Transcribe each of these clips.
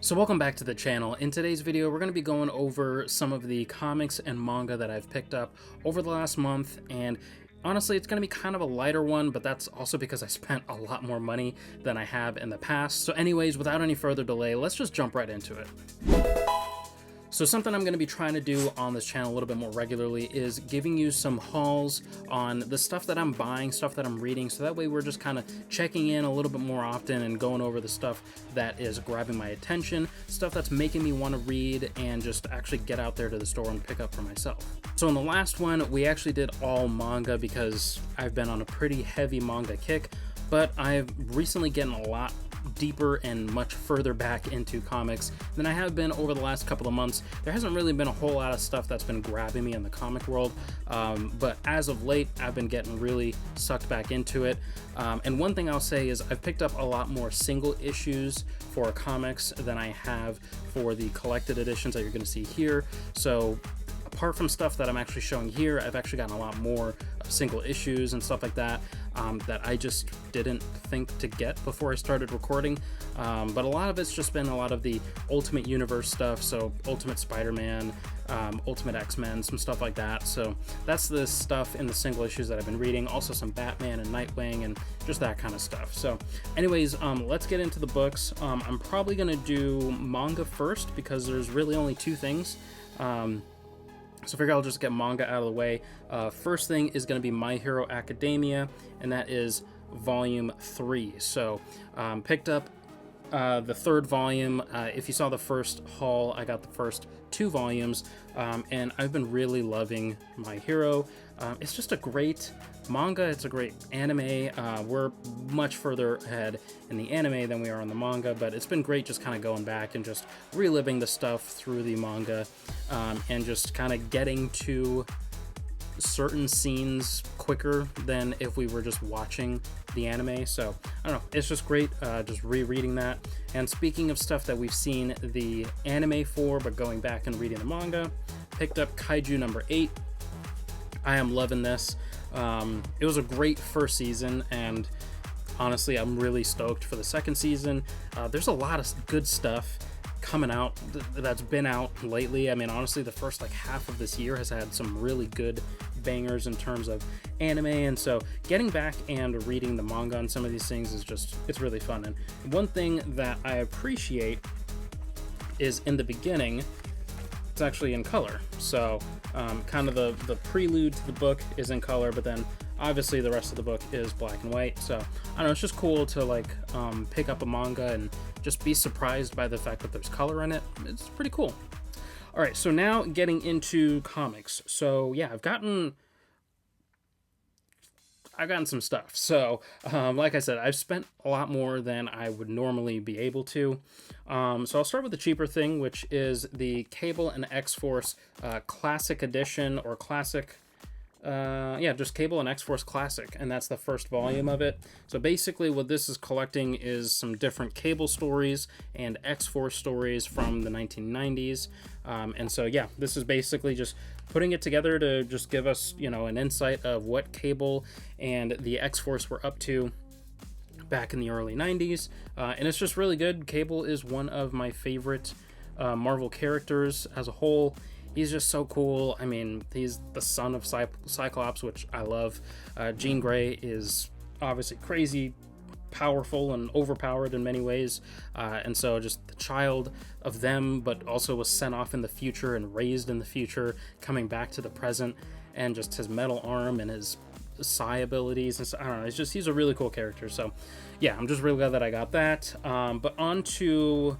So welcome back to the channel. In today's video, we're going to be going over some of the comics and manga that I've picked up over the last month, and honestly, it's going to be kind of a lighter one, but that's also because I spent a lot more money than I have in the past. So anyways, without any further delay, let's just jump right into it. So something I'm going to be trying to do on this channel a little bit more regularly is giving you some hauls on the stuff that I'm buying, stuff that I'm reading, so that way we're just kind of checking in a little bit more often and going over the stuff that is grabbing my attention, stuff that's making me want to read and just actually get out there to the store and pick up for myself. So in the last one, we actually did all manga because I've been on a pretty heavy manga kick, but I've recently gotten a lot deeper and much further back into comics than I have been over the last couple of months. There hasn't really been a whole lot of stuff that's been grabbing me in the comic world, but as of late, I've been getting really sucked back into it. And one thing I'll say is I've picked up a lot more single issues for comics than I have for the collected editions that you're going to see here. So apart from stuff that I'm actually showing here, I've actually gotten a lot more single issues and stuff like that that I just didn't think to get before I started recording. But a lot of it's just been a lot of the Ultimate Universe stuff, so Ultimate Spider-Man, Ultimate X-Men, some stuff like that. So that's the stuff in the single issues that I've been reading. Also some Batman and Nightwing and just that kind of stuff. So anyways, let's get into the books. I'm probably going to do manga first because there's really only two things. So I figure I'll just get manga out of the way. First thing is going to be My Hero Academia, and that is volume 3. So picked up the third volume. If you saw the first haul, I got the first 2 volumes, and I've been really loving My Hero. It's just a great manga, it's a great anime. We're much further ahead in the anime than we are in the manga, but it's been great just kind of going back and just reliving the stuff through the manga, and just kind of getting to certain scenes quicker than if we were just watching the anime. So I don't know, it's just great just rereading that. And speaking of stuff that we've seen the anime for but going back and reading the manga, picked up Kaiju number 8. I am loving this. It was a great first season, and honestly I'm really stoked for the second season. There's a lot of good stuff coming out that's been out lately. I mean, honestly, the first like half of this year has had some really good bangers in terms of anime, and so getting back and reading the manga on some of these things is just, it's really fun. And one thing that I appreciate is in the beginning it's actually in color. So kind of the prelude to the book is in color, but then obviously the rest of the book is black and white. So I don't know, it's just cool to like pick up a manga and just be surprised by the fact that there's color in it. It's pretty cool. All right, so now getting into comics. So yeah, I've gotten some stuff. So like I said, I've spent a lot more than I would normally be able to. So I'll start with the cheaper thing, which is the Cable and XForce Classic Edition, or Classic. Yeah, just Cable and XForce Classic, and that's the first volume of it. So basically what this is collecting is some different Cable stories and XForce stories from the 1990s. And so yeah, this is basically just putting it together to just give us, you know, an insight of what Cable and the XForce were up to back in the early 90s. And it's just really good. Cable is one of my favorite Marvel characters as a whole. He's just so cool. I mean, he's the son of Cyclops, which I love. Jean Grey is obviously crazy powerful and overpowered in many ways, and so just the child of them, but also was sent off in the future and raised in the future, coming back to the present, and just his metal arm and his psi abilities, and so, I don't know, it's just, he's a really cool character. So yeah, I'm just really glad that I got that. But on to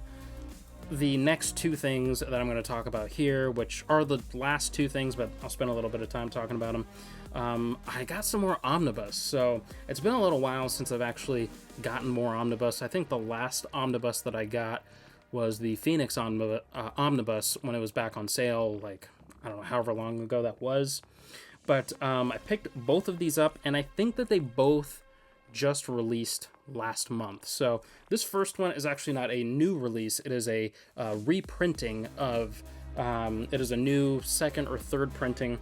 the next 2 things that I'm going to talk about here, which are the last 2 things, but I'll spend a little bit of time talking about them. I got some more Omnibus. So it's been a little while since I've actually gotten more Omnibus. I think the last Omnibus that I got was the Phoenix Omnibus when it was back on sale, like, I don't know, however long ago that was. But I picked both of these up, and I think that they both just released last month. So this first one is actually not a new release. It is a reprinting of, it is a new second or third printing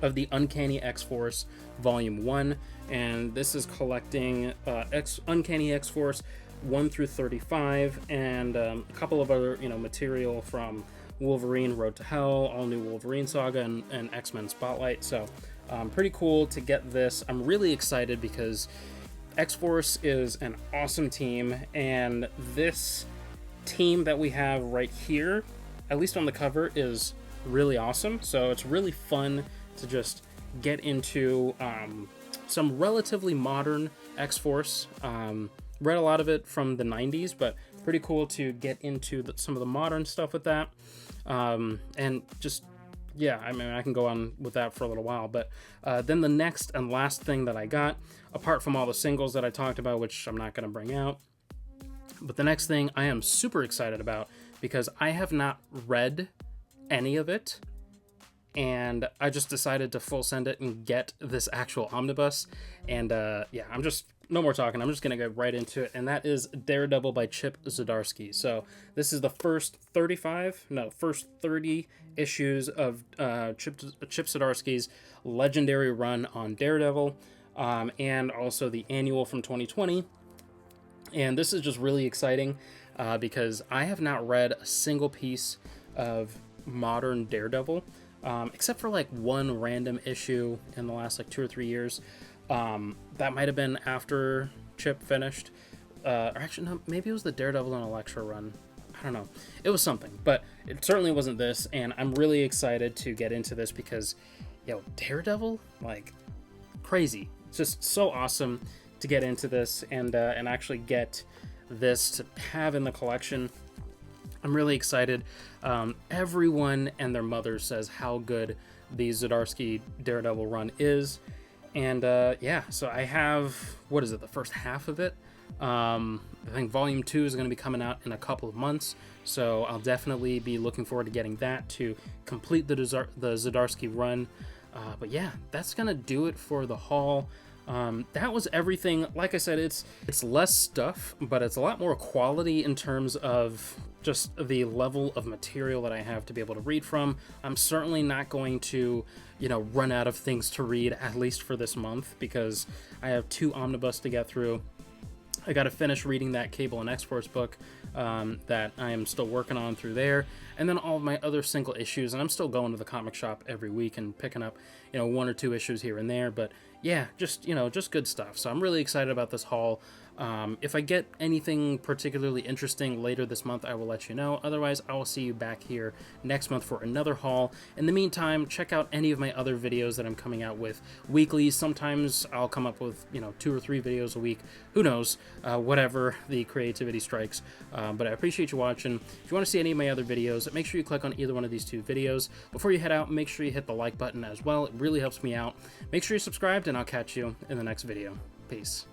of the Uncanny X-Force Volume 1, and this is collecting Uncanny X-Force 1 through 35, and a couple of other, material from Wolverine Road to Hell, All New Wolverine Saga, and X-Men Spotlight. So pretty cool to get this. I'm really excited because XForce is an awesome team, and this team that we have right here, at least on the cover, is really awesome. So it's really fun to just get into some relatively modern XForce. Read a lot of it from the 90s, but pretty cool to get into some of the modern stuff with that. And just, yeah, I mean, I can go on with that for a little while. But then the next and last thing that I got, apart from all the singles that I talked about, which I'm not going to bring out, but the next thing I am super excited about, because I have not read any of it, and I just decided to full send it and get this actual omnibus. And yeah, I'm just, no more talking, I'm just gonna go right into it, and that is Daredevil by Chip Zdarsky. So this is the first 30 issues of Chip Zdarsky's legendary run on Daredevil, and also the annual from 2020. And this is just really exciting because I have not read a single piece of modern Daredevil, except for like one random issue in the last like 2 or 3 years. That might have been after Chip finished. Or actually, no, maybe it was the Daredevil and Elektra run. I don't know. It was something, but it certainly wasn't this. And I'm really excited to get into this because, Daredevil, like, crazy. It's just so awesome to get into this and actually get this to have in the collection. I'm really excited. Everyone and their mother says how good the Zdarsky Daredevil run is. And yeah, so I have, what is it, the first half of it. I think Volume 2 is going to be coming out in a couple of months. So I'll definitely be looking forward to getting that to complete the Zdarsky run. But yeah, that's going to do it for the haul. That was everything. Like I said, it's less stuff, but it's a lot more quality in terms of just the level of material that I have to be able to read from. I'm certainly not going to, run out of things to read, at least for this month, because I have 2 omnibus to get through. I got to finish reading that Cable and X-Force book that I am still working on through there, and then all of my other single issues, and I'm still going to the comic shop every week and picking up, 1 or 2 issues here and there, but yeah, just good stuff. So I'm really excited about this haul. If I get anything particularly interesting later this month, I will let you know. Otherwise, I will see you back here next month for another haul. In the meantime, check out any of my other videos that I'm coming out with weekly. Sometimes I'll come up with, 2 or 3 videos a week. Who knows? Whatever the creativity strikes. But I appreciate you watching. If you want to see any of my other videos, make sure you click on either one of these 2 videos. Before you head out, make sure you hit the like button as well. It really helps me out. Make sure you're subscribed, and I'll catch you in the next video. Peace.